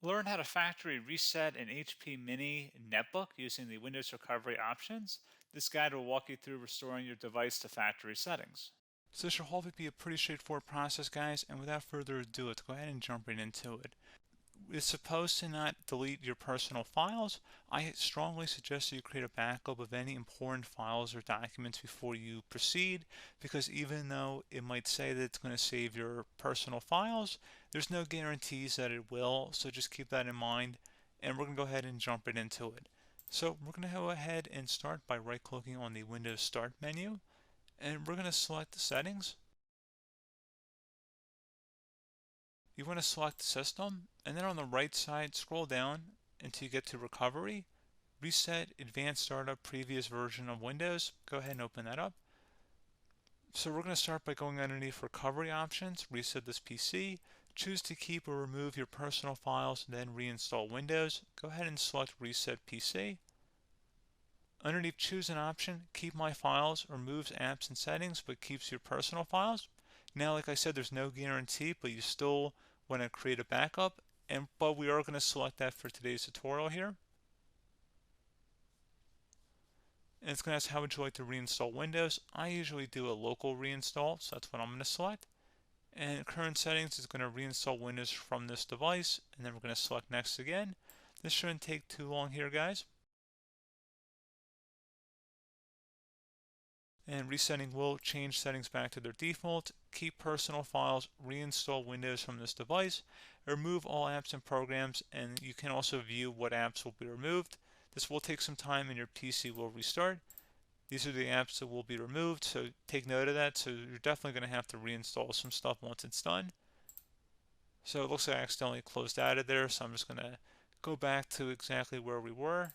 Learn how to factory reset an HP Mini Netbook using the Windows recovery options. This guide will walk you through restoring your device to factory settings. So this should hopefully be a pretty straightforward process, guys, and without further ado, let's go ahead and jump right into it. It's supposed to not delete your personal files. I strongly suggest you create a backup of any important files or documents before you proceed, because even though it might say that it's going to save your personal files, there's no guarantees that it will, so just keep that in mind, and we're going to go ahead and jump right into it. So we're going to go ahead and start by right-clicking on the Windows Start menu, and we're going to select the settings. You want to select System, and then on the right side, scroll down until you get to Recovery. Reset Advanced Startup Previous Version of Windows. Go ahead and open that up. So we're going to start by going underneath Recovery Options, reset this PC, choose to keep or remove your personal files, then reinstall Windows. Go ahead and select Reset PC. Underneath Choose an option, Keep My Files removes apps and settings but keeps your personal files. Now, like I said, there's no guarantee, but you still want to create a backup, but we are going to select that for today's tutorial here. And it's going to ask how would you like to reinstall Windows. I usually do a local reinstall, so that's what I'm going to select. And current settings is going to reinstall Windows from this device, and then we're going to select next again. This shouldn't take too long here, guys. And resetting will change settings back to their default, keep personal files, reinstall Windows from this device, remove all apps and programs, and you can also view what apps will be removed. This will take some time and your PC will restart. These are the apps that will be removed, so take note of that. So you're definitely going to have to reinstall some stuff once it's done. So it looks like I accidentally closed out of there, so I'm just going to go back to exactly where we were.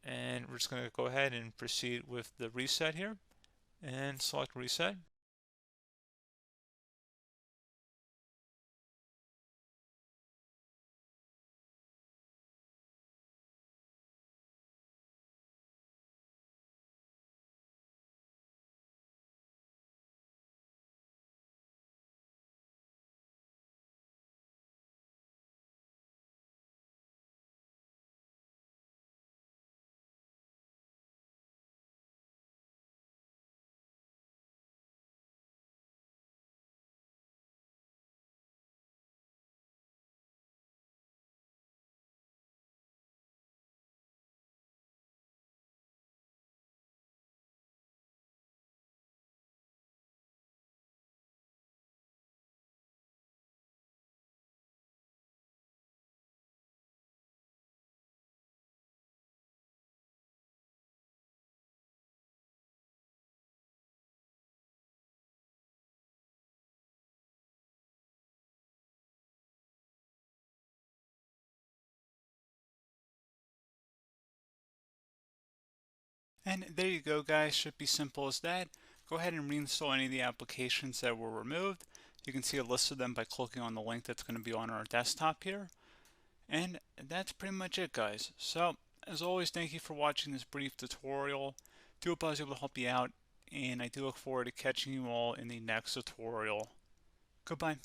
And we're just going to go ahead and proceed with the reset here and select reset. And there you go, guys. Should be simple as that. Go ahead and reinstall any of the applications that were removed. You can see a list of them by clicking on the link that's going to be on our desktop here. And that's pretty much it, guys. So, as always, thank you for watching this brief tutorial. Do hope I was able to help you out, and I do look forward to catching you all in the next tutorial. Goodbye.